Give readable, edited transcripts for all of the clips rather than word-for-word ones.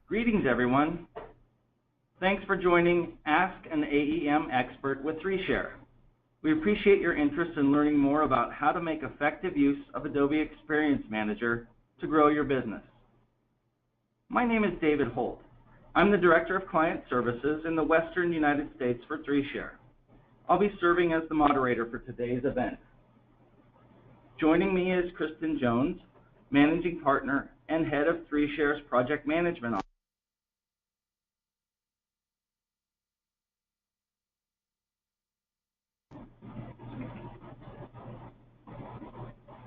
Greetings, everyone. Thanks for joining Ask an AEM Expert with 3Share. We appreciate your interest in learning more about how to make effective use of Adobe Experience Manager to grow your business. My name is David Holt. I'm the Director of Client Services in the Western United States for 3Share. I'll be serving as the moderator for today's event. Joining me is Kristen Jones, Managing Partner and Head of 3Share's Project Management Office.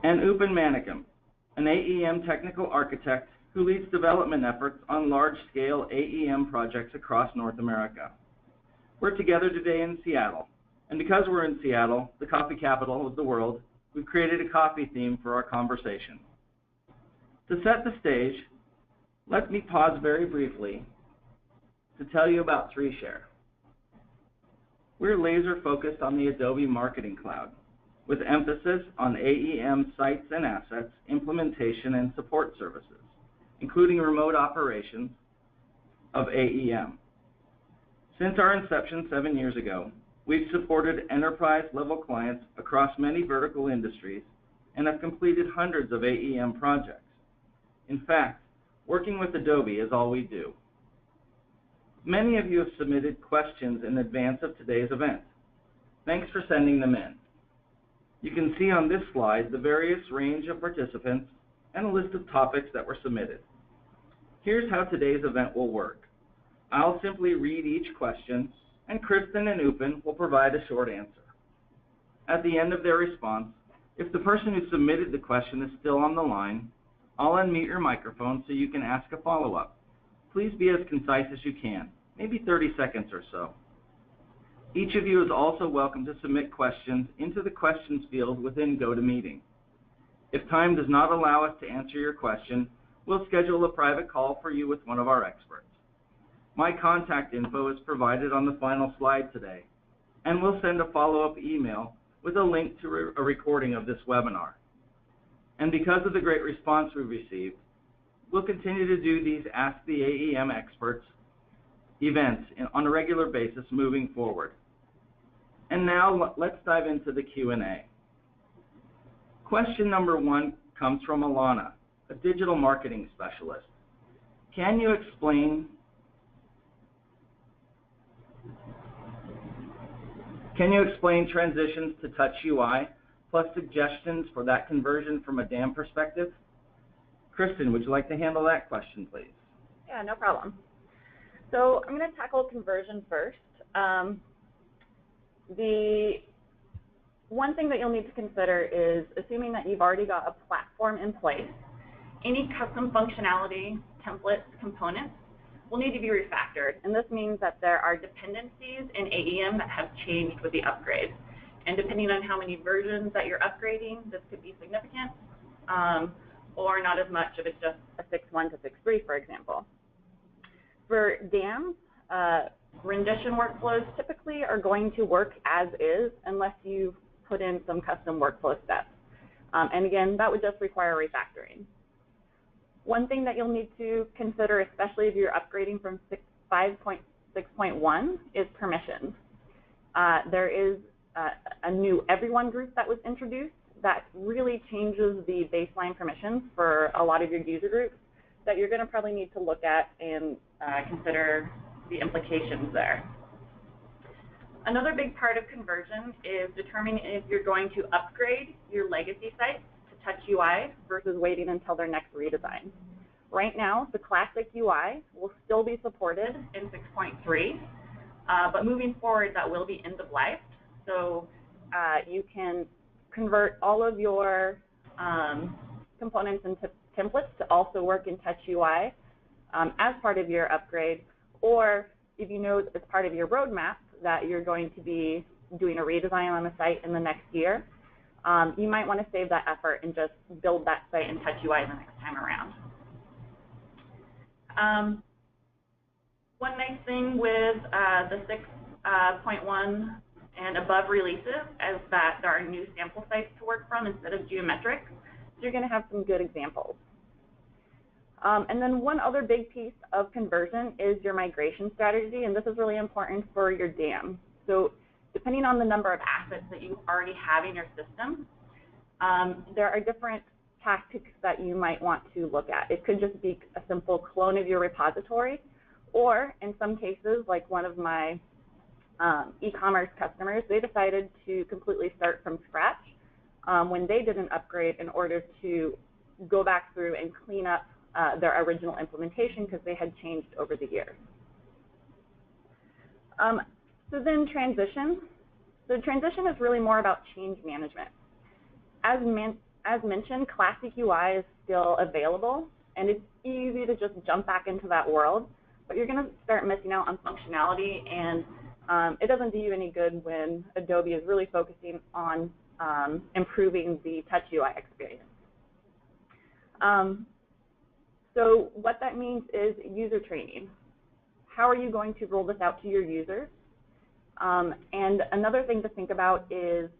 And Upan Manikam, an AEM technical architect who leads development efforts on large-scale AEM projects across North America. We're together today in Seattle, and because we're in Seattle, the coffee capital of the world, we've created a coffee theme for our conversation. To set the stage, let me pause very briefly to tell you about 3Share. We're laser focused on the Adobe Marketing Cloud, with emphasis on AEM sites and assets, implementation and support services, including remote operations of AEM. Since our inception 7 years ago, we've supported enterprise-level clients across many vertical industries and have completed hundreds of AEM projects. In fact, working with Adobe is all we do. Many of you have submitted questions in advance of today's event. Thanks for sending them in. You can see on this slide the various range of participants and a list of topics that were submitted. Here's how today's event will work. I'll simply read each question, and Kristen and Upan will provide a short answer. At the end of their response, if the person who submitted the question is still on the line, I'll unmute your microphone so you can ask a follow-up. Please be as concise as you can, maybe 30 seconds or so. Each of you is also welcome to submit questions into the questions field within GoToMeeting. If time does not allow us to answer your question, we'll schedule a private call for you with one of our experts. My contact info is provided on the final slide today, and we'll send a follow-up email with a link to a recording of this webinar. And because of the great response we've received, we'll continue to do these Ask the AEM Experts events on a regular basis moving forward. And now let's dive into the Q&A. Question number 1 comes from Alana, a digital marketing specialist. Can you explain transitions to Touch UI, plus suggestions for that conversion from a DAM perspective? Kristen, would you like to handle that question, please? Yeah, no problem. So I'm going to tackle conversion first. The one thing that you'll need to consider is, assuming that you've already got a platform in place, any custom functionality, templates, components will need to be refactored. And this means that there are dependencies in AEM that have changed with the upgrade. And depending on how many versions that you're upgrading, this could be significant or not as much if it's just a 6.1 to 6.3, for example. For DAMs, rendition workflows typically are going to work as is unless you put in some custom workflow steps. And again, that would just require refactoring. One thing that you'll need to consider, especially if you're upgrading from 5.6.1, is permissions. There is a new everyone group that was introduced that really changes the baseline permissions for a lot of your user groups that you're going to probably need to look at and consider the implications there. Another big part of conversion is determining if you're going to upgrade your legacy sites to Touch UI versus waiting until their next redesign. Right now, the classic UI will still be supported in 6.3, but moving forward, that will be end of life. So you can convert all of your components into templates to also work in Touch UI as part of your upgrade, or if you know it's part of your roadmap that you're going to be doing a redesign on the site in the next year, you might want to save that effort and just build that site in Touch UI the next time around. One nice thing with the 6.1 and above releases is that there are new sample sites to work from instead of geometric. So you're going to have some good examples. And then one other big piece of conversion is your migration strategy, and this is really important for your dam. So depending on the number of assets that you already have in your system, there are different tactics that you might want to look at. It could just be a simple clone of your repository, or in some cases, like one of my e-commerce customers, they decided to completely start from scratch when they did an upgrade in order to go back through and clean up their original implementation because they had changed over the years. So then transition. So transition is really more about change management. As mentioned, classic UI is still available, and it's easy to just jump back into that world, but you're going to start missing out on functionality, and it doesn't do you any good when Adobe is really focusing on improving the touch UI experience. So what that means is user training. How are you going to roll this out to your users? And another thing to think about is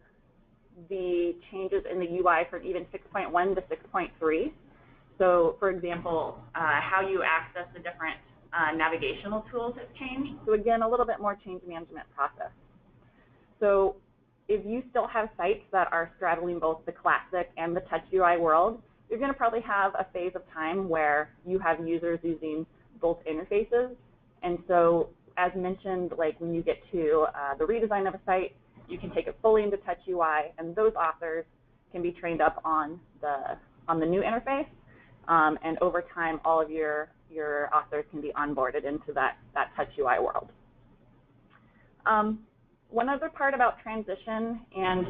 the changes in the UI from even 6.1 to 6.3. So for example, how you access the different navigational tools has changed. So again, a little bit more change management process. So if you still have sites that are straddling both the classic and the touch UI world, you're going to probably have a phase of time where you have users using both interfaces. And so as mentioned, like when you get to the redesign of a site, you can take it fully into touch UI, and those authors can be trained up on the new interface. And over time, all of your authors can be onboarded into that touch UI world. One other part about transition and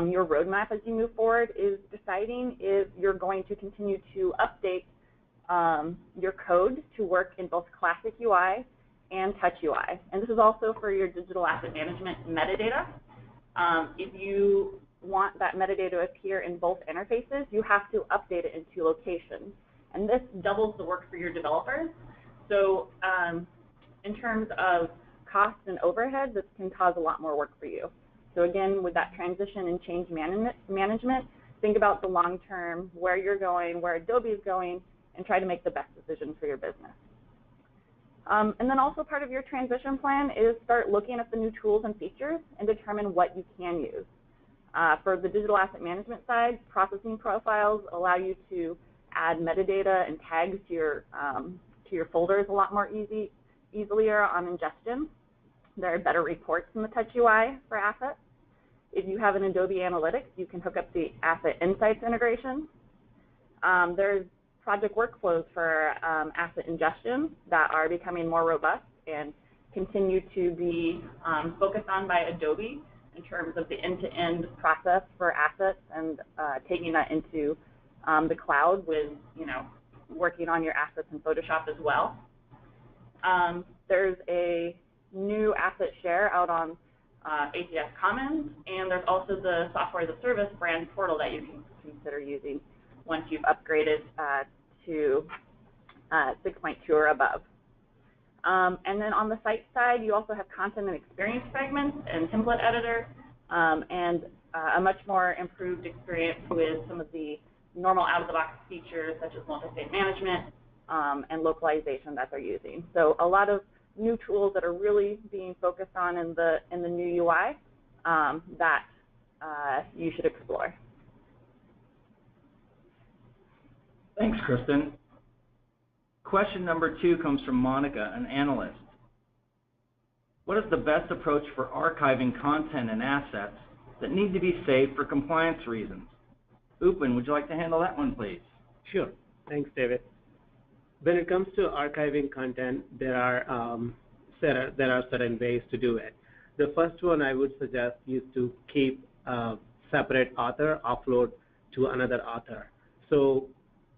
your roadmap as you move forward is deciding if you're going to continue to update your code to work in both classic UI and touch UI. And this is also for your digital asset management metadata. If you want that metadata to appear in both interfaces, you have to update it into locations. And this doubles the work for your developers. So in terms of costs and overhead, this can cause a lot more work for you. So again, with that transition and change management, think about the long term, where you're going, where Adobe is going, and try to make the best decision for your business. And then also part of your transition plan is start looking at the new tools and features and determine what you can use. For the digital asset management side, processing profiles allow you to add metadata and tags to your folders a lot more easier on ingestion. There are better reports in the touch UI for assets. If you have an Adobe Analytics, you can hook up the Asset Insights integration. There's project workflows for asset ingestion that are becoming more robust and continue to be focused on by Adobe in terms of the end-to-end process for assets and taking that into the cloud with, working on your assets in Photoshop as well. There's a new asset share out on ATS Commons, and there's also the Software as a Service brand portal that you can consider using once you've upgraded to 6.2 or above. And then on the site side, you also have content and experience fragments and template editor, and a much more improved experience with some of the normal out-of-the-box features such as multi-state management and localization that they're using. So a lot of new tools that are really being focused on in the new UI that you should explore. Thanks, Kristen. Question number 2 comes from Monica, an analyst. What is the best approach for archiving content and assets that need to be saved for compliance reasons? Upen, would you like to handle that one, please? Sure. Thanks, David. When it comes to archiving content, there are certain ways to do it. The first one I would suggest is to keep a separate author upload to another author. So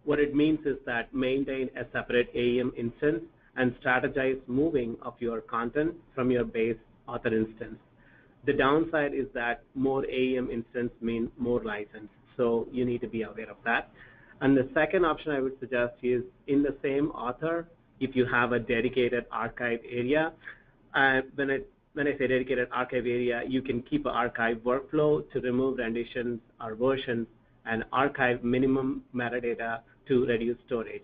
what it means is that maintain a separate AEM instance and strategize moving of your content from your base author instance. The downside is that more AEM instance means more license, so you need to be aware of that. And the second option I would suggest is in the same author, if you have a dedicated archive area, when I say dedicated archive area, you can keep an archive workflow to remove renditions or versions and archive minimum metadata to reduce storage.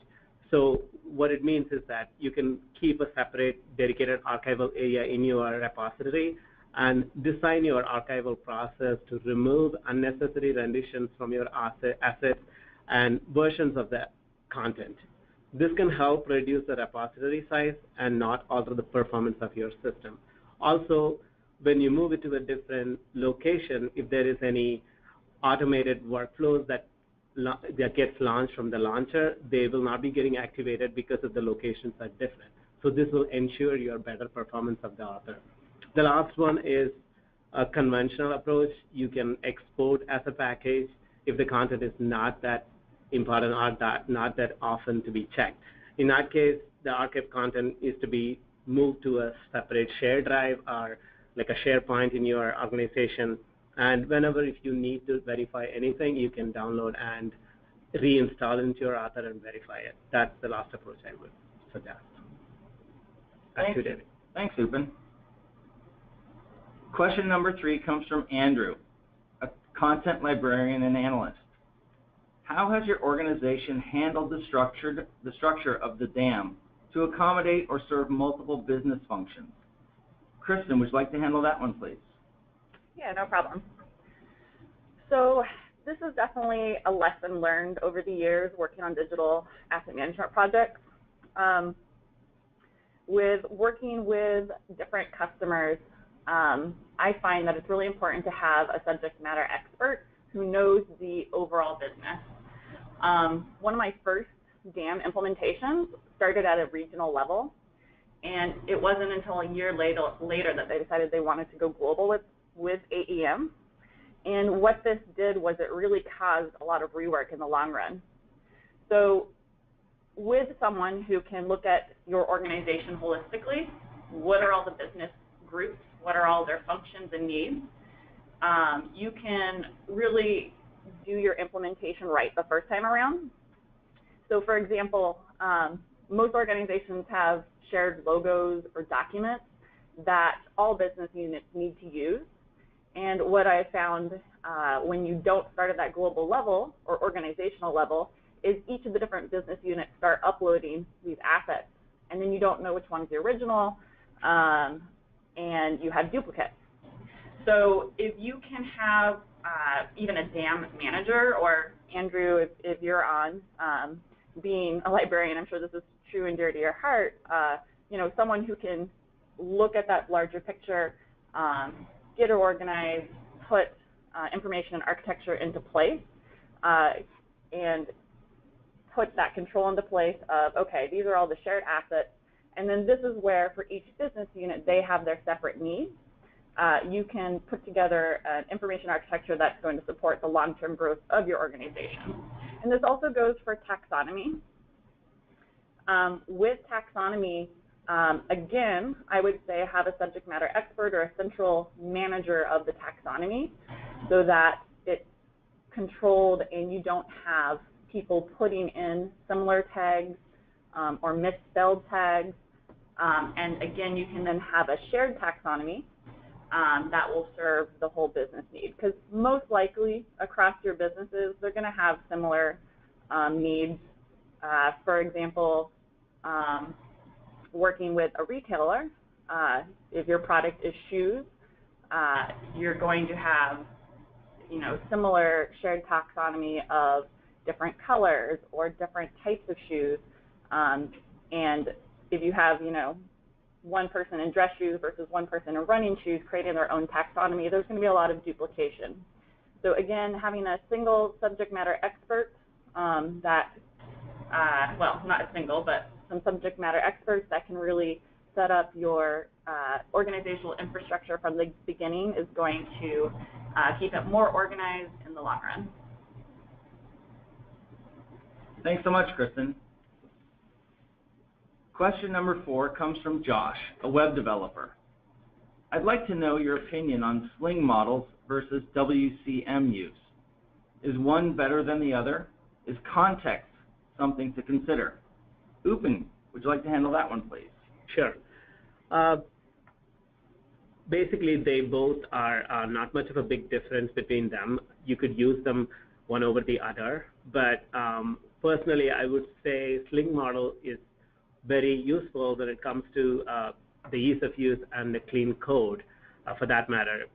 So what it means is that you can keep a separate dedicated archival area in your repository and design your archival process to remove unnecessary renditions from your assets and versions of the content. This can help reduce the repository size and not alter the performance of your system. Also, when you move it to a different location, if there is any automated workflows that gets launched from the launcher, they will not be getting activated because of the locations are different. So this will ensure your better performance of the author. The last one is a conventional approach. You can export as a package if the content is not that important or not that often to be checked. In that case, the archive content is to be moved to a separate shared drive or like a SharePoint in your organization. And whenever if you need to verify anything, you can download and reinstall into your author and verify it. That's the last approach I would suggest. Back to you, David. Thanks, Upen. Question number 3 comes from Andrew, a content librarian and analyst. How has your organization handled the structure of the DAM to accommodate or serve multiple business functions? Kristen, would you like to handle that one, please? Yeah, no problem. So this is definitely a lesson learned over the years working on digital asset management projects. With working with different customers, I find that it's really important to have a subject matter expert who knows the overall business. One of my first DAM implementations started at a regional level, and it wasn't until a year later that they decided they wanted to go global with AEM. And what this did was it really caused a lot of rework in the long run. So with someone who can look at your organization holistically, what are all the business groups, what are all their functions and needs, you can really do your implementation right the first time around. So for example, most organizations have shared logos or documents that all business units need to use. And what I found when you don't start at that global level or organizational level is each of the different business units start uploading these assets. And then you don't know which one's the original, and you have duplicates. So if you can have even a DAM manager, or Andrew, if you're on, being a librarian, I'm sure this is true and dear to your heart, someone who can look at that larger picture, get it organized, put information and architecture into place, and put that control into place of, okay, these are all the shared assets, and then this is where for each business unit they have their separate needs. You can put together an information architecture that's going to support the long-term growth of your organization. And this also goes for taxonomy. With taxonomy, again, I would say have a subject matter expert or a central manager of the taxonomy so that it's controlled and you don't have people putting in similar tags or misspelled tags. And again, you can then have a shared taxonomy that will serve the whole business need, because most likely across your businesses, they're going to have similar needs. For example, working with a retailer, if your product is shoes, you're going to have, similar shared taxonomy of different colors or different types of shoes. And if you have, one person in dress shoes versus one person in running shoes creating their own taxonomy, there's going to be a lot of duplication. So again, having a single subject matter expert that, well, not a single, but some subject matter experts that can really set up your organizational infrastructure from the beginning is going to keep it more organized in the long run. Thanks so much, Kristen. Question number 4 comes from Josh, a web developer. I'd like to know your opinion on Sling Models versus WCM use. Is one better than the other? Is context something to consider? Upen, would you like to handle that one, please? Sure. Basically, they both are not much of a big difference between them. You could use them one over the other, but personally, I would say Sling Model is very useful when it comes to the ease of use and the clean code, for that matter.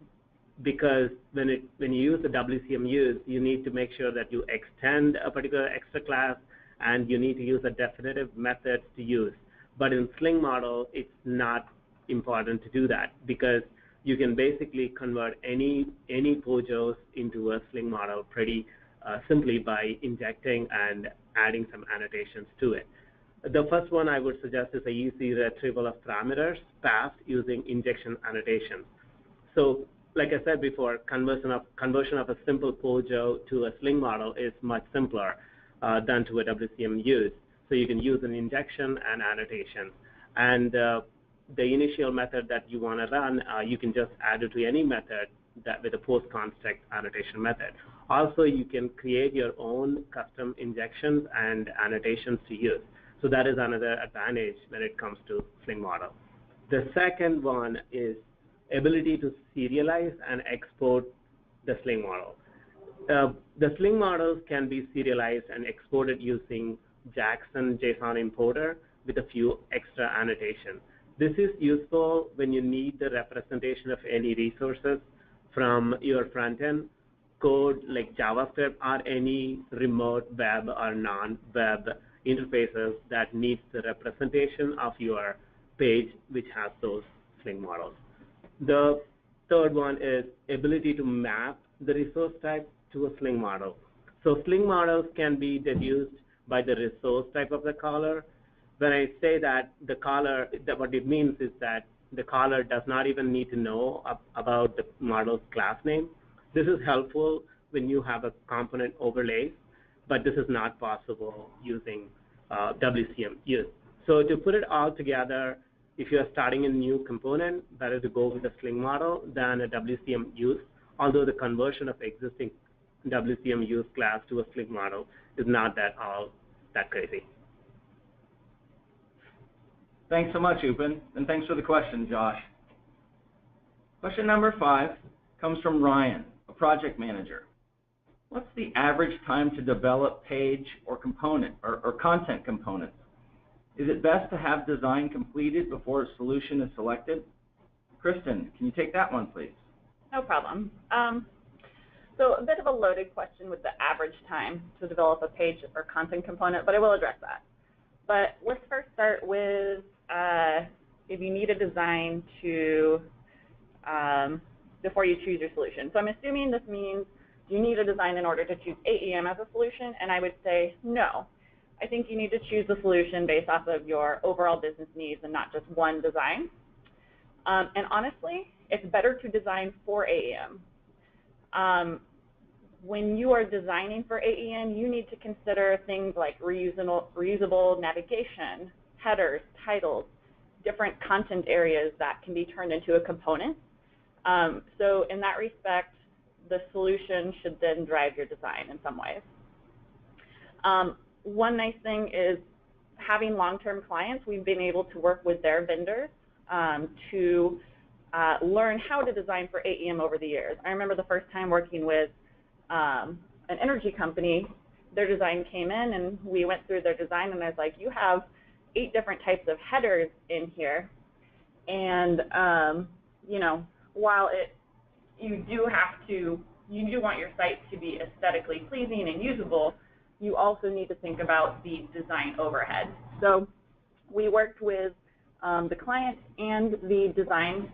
Because when you use the WCM use, you need to make sure that you extend a particular extra class, and you need to use a definitive method to use. But in Sling Model, it's not important to do that, because you can basically convert any POJOs into a Sling Model pretty simply by injecting and adding some annotations to it. The first one I would suggest is a easy retrieval of parameters passed using injection annotations. So, like I said before, conversion of a simple POJO to a Sling Model is much simpler than to a WCM use. So you can use an injection and annotation. And the initial method that you want to run, you can just add it to any method that with a post-construct annotation method. Also, you can create your own custom injections and annotations to use. So that is another advantage when it comes to Sling Model. The second one is ability to serialize and export the Sling Model. The Sling Models can be serialized and exported using Jackson JSON importer with a few extra annotations. This is useful when you need the representation of any resources from your front-end code like JavaScript or any remote web or non-web interfaces that needs the representation of your page which has those Sling Models. The third one is ability to map the resource type to a Sling Model. So Sling Models can be deduced by the resource type of the caller. When I say that the caller, what it means is that the caller does not even need to know about the model's class name. This is helpful when you have a component overlay, but this is not possible using WCM use. So to put it all together, if you're starting a new component, better to go with a Sling Model than a WCM use, although the conversion of existing WCM use class to a Sling Model is not that crazy. Thanks so much, Upin, and thanks for the question, Josh. Question number 5 comes from Ryan, a project manager. What's the average time to develop page or component or content components? Is it best to have design completed before a solution is selected? Kristen, can you take that one, please? No problem. So a bit of a loaded question with the average time to develop a page or content component, but I will address that. But let's first start with if you need a design to before you choose your solution. So I'm assuming this means you need a design in order to choose AEM as a solution, and I would say no. I think you need to choose the solution based off of your overall business needs and not just one design. And honestly, it's better to design for AEM. When you are designing for AEM, you need to consider things like reusable navigation, headers, titles, different content areas that can be turned into a component. So in that respect, the solution should then drive your design in some ways. One nice thing is having long-term clients. We've been able to work with their vendors to learn how to design for AEM over the years. I remember the first time working with an energy company, their design came in and we went through their design and I was like, you have 8 different types of headers in here. And, you know, while you do want your site to be aesthetically pleasing and usable, you also need to think about the design overhead. So we worked with the client and the design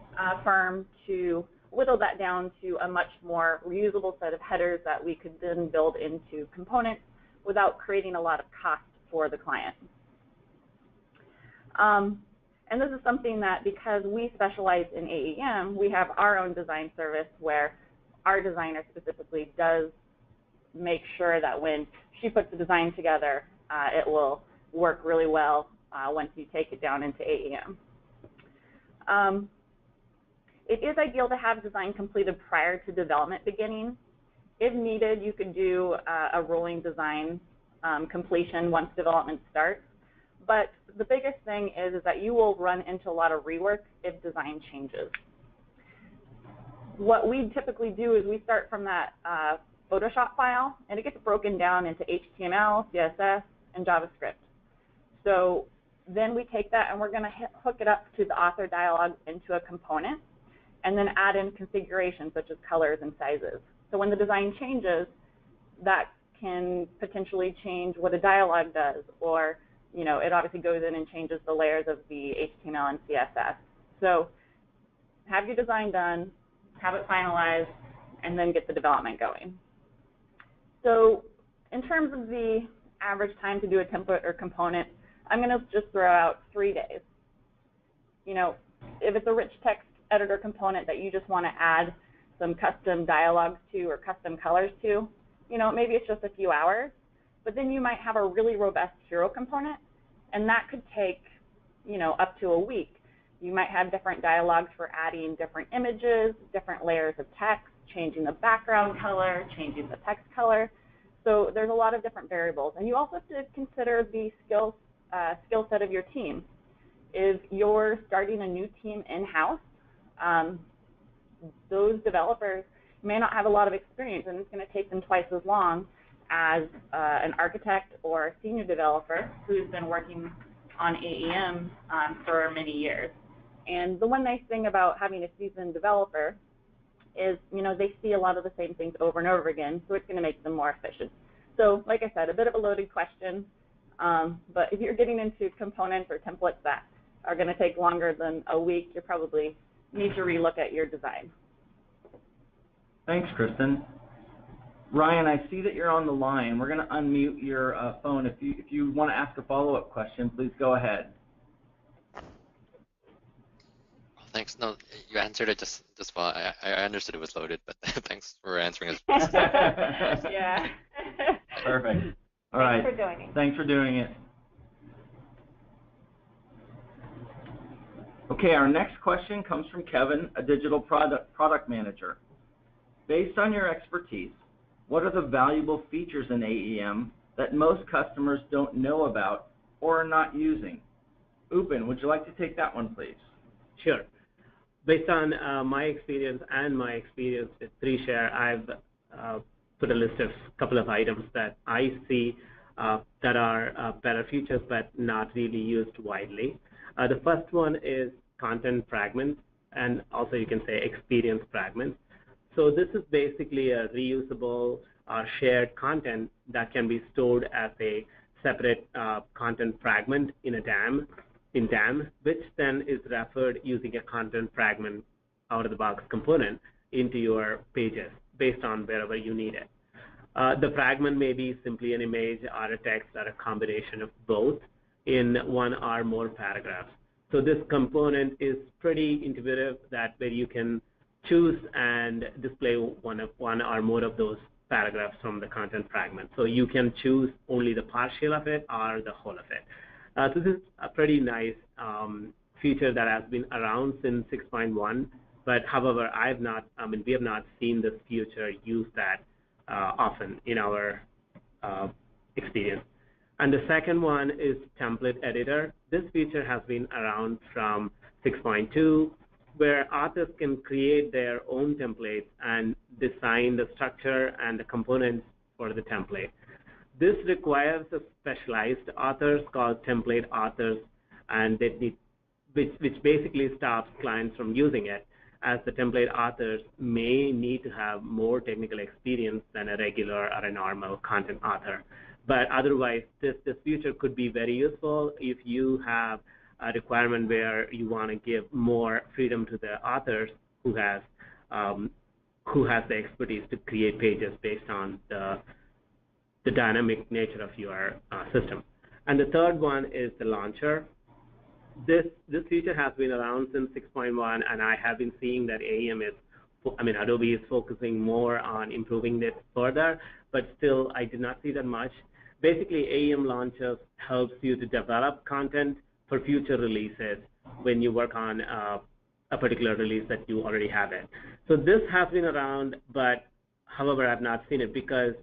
firm to whittle that down to a much more reusable set of headers that we could then build into components without creating a lot of cost for the client. And this is something that, because we specialize in AEM, we have our own design service where our designer specifically does make sure that when she puts the design together, it will work really well once you take it down into AEM. It is ideal to have design completed prior to development beginning. If needed, you could do a rolling design completion once development starts. But the biggest thing is that you will run into a lot of rework if design changes. What we typically do is we start from that Photoshop file, and it gets broken down into HTML, CSS, and JavaScript. So then we take that and we're going to hook it up to the author dialog into a component, and then add in configurations such as colors and sizes. So when the design changes, that can potentially change what a dialog does, or it obviously goes in and changes the layers of the HTML and CSS. So have your design done, have it finalized, and then get the development going. So in terms of the average time to do a template or component, I'm going to just throw out 3 days. If it's a rich text editor component that you just want to add some custom dialogues to or custom colors to, maybe it's just a few hours. But then you might have a really robust hero component, and that could take, up to a week. You might have different dialogues for adding different images, different layers of text, changing the background color, changing the text color. So there's a lot of different variables. And you also have to consider the skill set of your team. If you're starting a new team in-house, those developers may not have a lot of experience, and it's going to take them twice as long as an architect or a senior developer who's been working on AEM for many years. And the one nice thing about having a seasoned developer is, they see a lot of the same things over and over again, so it's going to make them more efficient. So, like I said, a bit of a loaded question, but if you're getting into components or templates that are going to take longer than a week, you probably need to relook at your design. Thanks, Kristen. Ryan, I see that you're on the line. We're going to unmute your phone. If you want to ask a follow-up question, please go ahead. Thanks. No, you answered it just well. I understood it was loaded, but thanks for answering it. Yeah. Perfect. All right. Thanks for doing it. Thanks for doing it. Okay, our next question comes from Kevin, a digital product manager. Based on your expertise, what are the valuable features in AEM that most customers don't know about or are not using? Upin, would you like to take that one, please? Sure. Based on my experience and my experience with 3Share, I've put a list of a couple of items that I see that are better features but not really used widely. The first one is content fragments, and also you can say experience fragments. So this is basically a reusable shared content that can be stored as a separate content fragment in a DAM, which then is referred using a content fragment out-of-the-box component into your pages based on wherever you need it. The fragment may be simply an image or a text or a combination of both in one or more paragraphs. So this component is pretty intuitive, that where you can choose and display one or more of those paragraphs from the content fragment. So you can choose only the partial of it or the whole of it. So this is a pretty nice feature that has been around since 6.1, but however, we have not seen this feature used that often in our experience. And the second one is template editor. This feature has been around from 6.2, where authors can create their own templates and design the structure and the components for the template. This requires a specialized authors called template authors, and which basically stops clients from using it, as the template authors may need to have more technical experience than a regular or a normal content author. But otherwise, this feature could be very useful if you have a requirement where you want to give more freedom to the authors who has the expertise to create pages based on the dynamic nature of your system. And the third one is the launcher. This feature has been around since 6.1, and I have been seeing that Adobe is focusing more on improving this further, but still I did not see that much. Basically, AEM Launcher helps you to develop content for future releases when you work on a particular release that you already have it. So this has been around, but however, I've not seen it because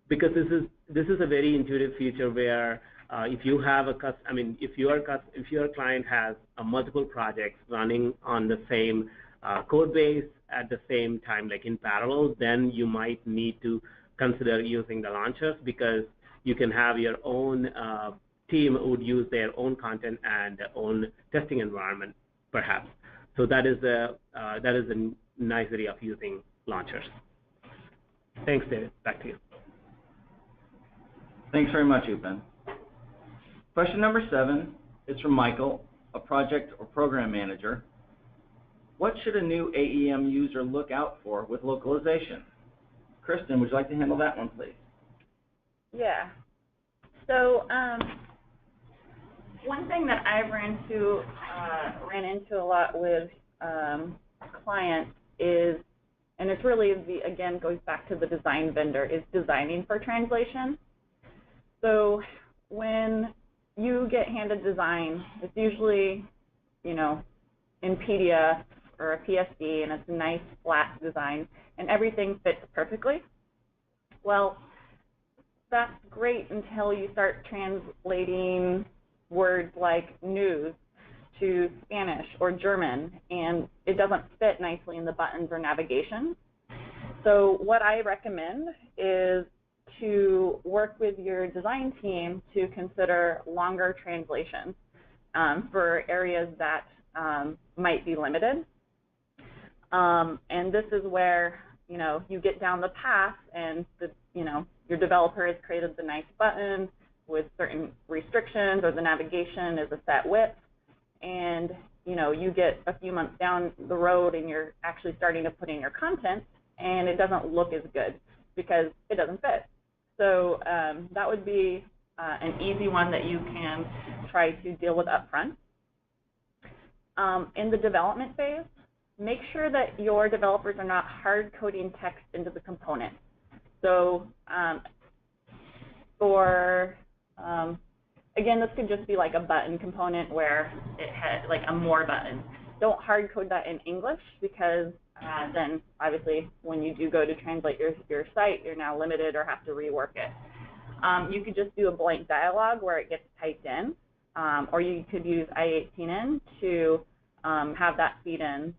this is a very intuitive feature where if you have if your client has multiple projects running on the same code base at the same time, like in parallel, then you might need to consider using the launchers, because you can have your own team would use their own content and their own testing environment, perhaps. So that is a nicety of using launchers. Thanks, David. Back to you. Thanks very much, Upen. Question number 7 is from Michael, a project or program manager. What should a new AEM user look out for with localization? Kristen, would you like to handle that one, please? Yeah. So one thing that I've ran into a lot with clients is, and it's really, again, goes back to the design vendor, is designing for translation. So when you get handed design, it's usually, in PDF or a PSD, and it's a nice flat design, and everything fits perfectly. Well, that's great until you start translating words like news to Spanish or German, and it doesn't fit nicely in the buttons or navigation. So what I recommend is to work with your design team to consider longer translations for areas that might be limited. And this is where, you get down the path and your developer has created the nice button with certain restrictions, or the navigation is a set width, and you get a few months down the road and you're actually starting to put in your content, and it doesn't look as good because it doesn't fit. So that would be an easy one that you can try to deal with up front. In the development phase, make sure that your developers are not hard coding text into the component. So again, this could just be like a button component where it had like a more button. Don't hard code that in English, because then obviously when you do go to translate your site, you're now limited or have to rework it. You could just do a blank dialogue where it gets typed in, or you could use I18N to have that feed in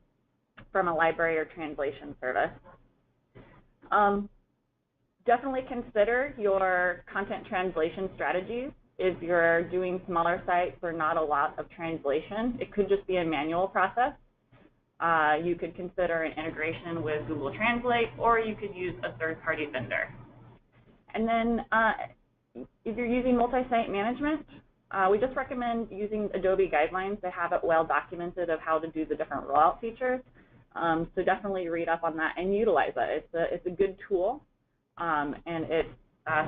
from a library or translation service. Definitely consider your content translation strategies. If you're doing smaller sites or not a lot of translation, it could just be a manual process. You could consider an integration with Google Translate, or you could use a third-party vendor. And then if you're using multi-site management, we just recommend using Adobe guidelines. They have it well documented of how to do the different rollout features. So definitely read up on that and utilize it. It's a good tool, and it's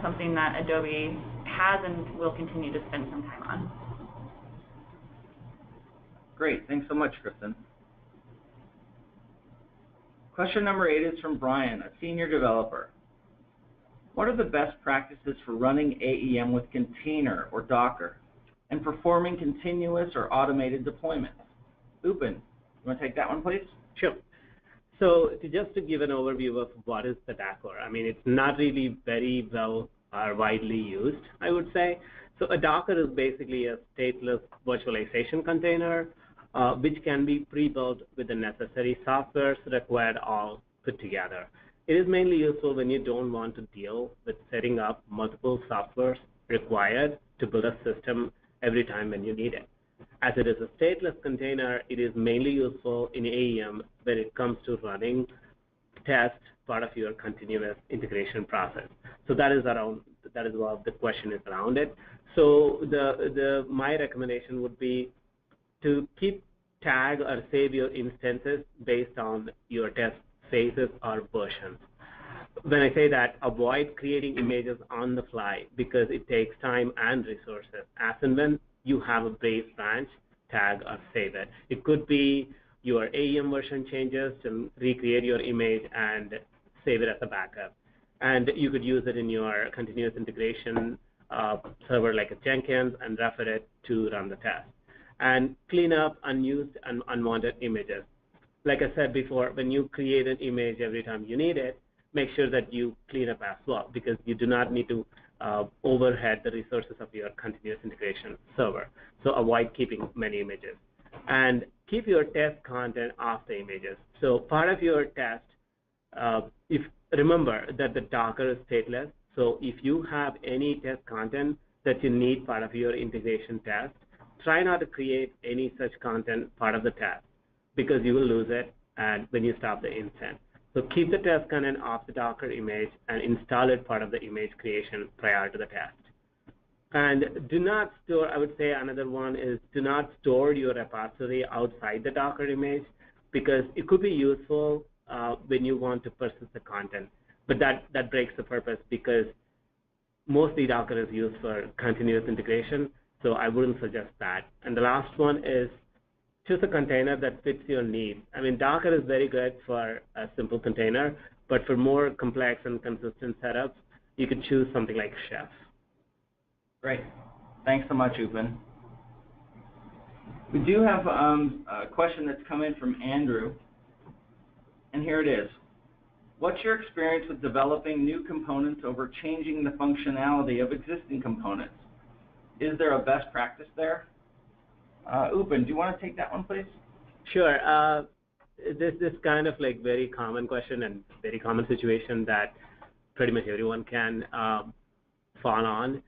something that Adobe has and will continue to spend some time on. Great, thanks so much, Kristen. Question number 8 is from Brian, a senior developer. What are the best practices for running AEM with container or Docker and performing continuous or automated deployments? Upen, you want to take that one, please? Sure. So just to give an overview of what is the Docker, I mean, it's not really very well or widely used, I would say. So a Docker is basically a stateless virtualization container, which can be pre-built with the necessary softwares required all put together. It is mainly useful when you don't want to deal with setting up multiple softwares required to build a system every time when you need it. As it is a stateless container, it is mainly useful in AEM when it comes to running test part of your continuous integration process. So that is what the question is around it. So my recommendation would be to keep tag or save your instances based on your test phases or versions. When I say that, avoid creating images on the fly, because it takes time and resources. As and when you have a base branch, tag or save it. It could be your AEM version changes to recreate your image and save it as a backup. And you could use it in your continuous integration server like a Jenkins and refer it to run the test. And clean up unused and unwanted images. Like I said before, when you create an image every time you need it, make sure that you clean up as well, because you do not need to overhead the resources of your continuous integration server. So avoid keeping many images. and keep your test content off the images. So part of your test, if remember that the Docker is stateless, so if you have any test content that you need part of your integration test, try not to create any such content part of the test because you will lose it and when you stop the instance. So keep the test content off the Docker image and install it part of the image creation prior to the test. And do not store, I would say another one is do not store your repository outside the Docker image because it could be useful when you want to persist the content. But that breaks the purpose because mostly Docker is used for continuous integration, so I wouldn't suggest that. And the last one is choose a container that fits your needs. I mean, Docker is very good for a simple container, but for more complex and consistent setups, you could choose something like Chef. Great. Thanks so much, Upen. We do have a question that's come in from Andrew, and here it is. What's your experience with developing new components over changing the functionality of existing components? Is there a best practice there? Upen, do you want to take that one, please? Sure. This is kind of like very common question and very common situation that pretty much everyone can fall on.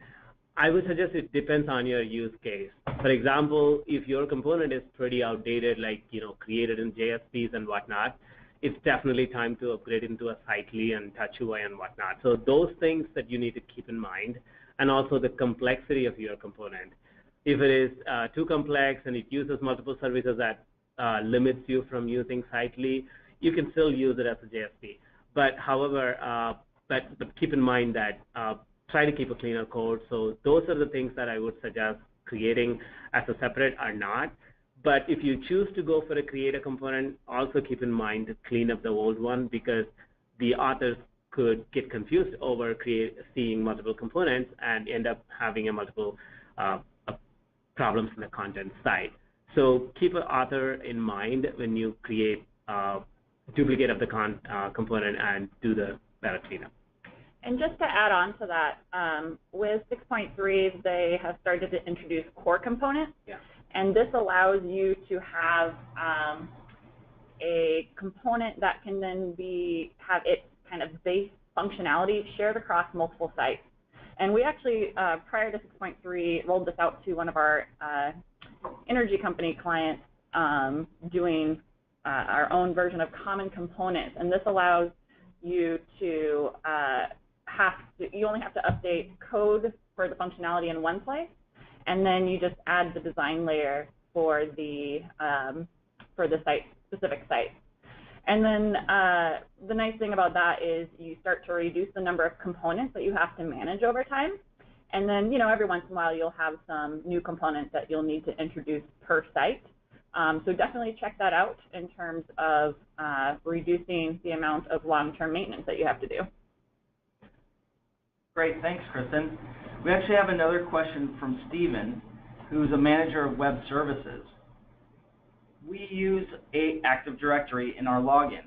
I would suggest it depends on your use case. For example, if your component is pretty outdated, like created in JSPs and whatnot, it's definitely time to upgrade into a Cycli and TouchUI and whatnot. So those things that you need to keep in mind, and also the complexity of your component. If it is too complex and it uses multiple services that limits you from using Cycli, you can still use it as a JSP. But however, but keep in mind that try to keep a cleaner code. So those are the things that I would suggest creating as a separate or not. But if you choose to go for a create a component, also keep in mind to clean up the old one because the authors could get confused over seeing multiple components and end up having a multiple problems in the content side. So keep an author in mind when you create a duplicate of the component and do the better cleanup. And just to add on to that, with 6.3, they have started to introduce core components. Yeah. And this allows you to have a component that can then have its kind of base functionality shared across multiple sites. And we actually, prior to 6.3, rolled this out to one of our energy company clients doing our own version of common components. And this allows you to you only have to update code for the functionality in one place, and then you just add the design layer for the specific site. And then the nice thing about that is you start to reduce the number of components that you have to manage over time. And then, every once in a while you'll have some new components that you'll need to introduce per site. So definitely check that out in terms of reducing the amount of long-term maintenance that you have to do. Great, thanks, Kristen. We actually have another question from Steven, who's a manager of web services. We use Active Directory in our login.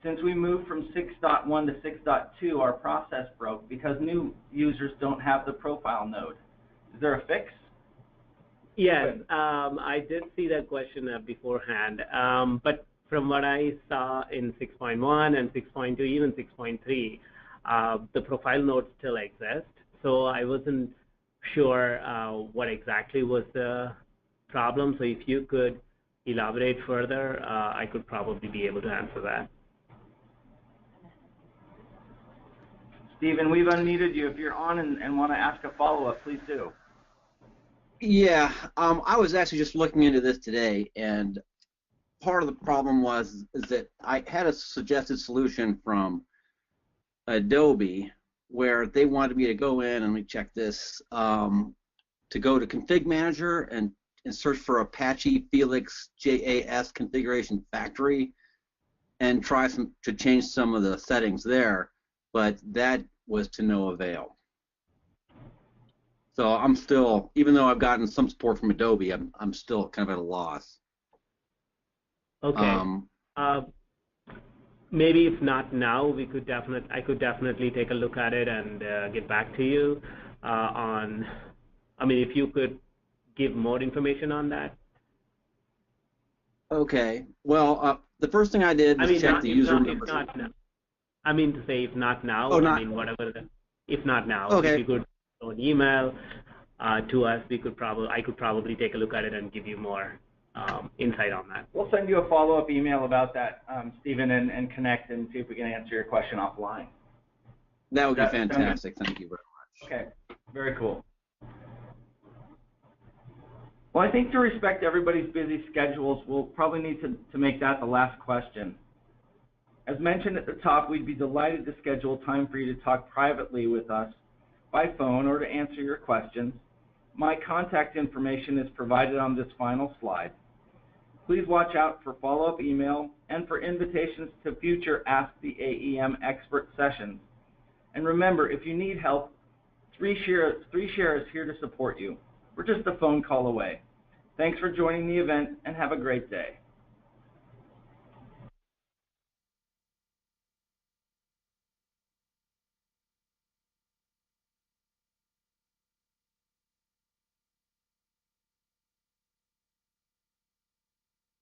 Since we moved from 6.1 to 6.2, our process broke because new users don't have the profile node. Is there a fix? Yes, I did see that question beforehand. But from what I saw in 6.1 and 6.2, even 6.3, the profile node still exists. So I wasn't sure what exactly was the problem. So if you could elaborate further, I could probably be able to answer that. Stephen, we've unmuted you. If you're on and want to ask a follow-up, please do. Yeah, I was actually just looking into this today, and part of the problem is that I had a suggested solution from Adobe where they wanted me to go in, and let me check this, to go to Config Manager and search for Apache Felix JAS Configuration Factory and try to change some of the settings there, but that was to no avail. So I'm still, even though I've gotten some support from Adobe, I'm still kind of at a loss. Okay. Maybe if not now, I could definitely take a look at it and get back to you on. I mean, if you could give more information on that. Okay. Well, the first thing I did I was mean, check the user numbers. if not now. I mean to say if not now, Oh, I not. mean whatever if not now, Okay. if you could throw an email to us, I could probably take a look at it and give you more insight on that. We'll send you a follow-up email about that, Stephen, and connect and see if we can answer your question offline. That would be fantastic. Thank you very much. Okay, very cool. Well, I think to respect everybody's busy schedules, we'll probably need to make that the last question. As mentioned at the top, we'd be delighted to schedule time for you to talk privately with us by phone or to answer your questions. My contact information is provided on this final slide. Please watch out for follow-up email and for invitations to future Ask the AEM Expert sessions. And remember, if you need help, 3Share is here to support you. We're just a phone call away. Thanks for joining the event and have a great day.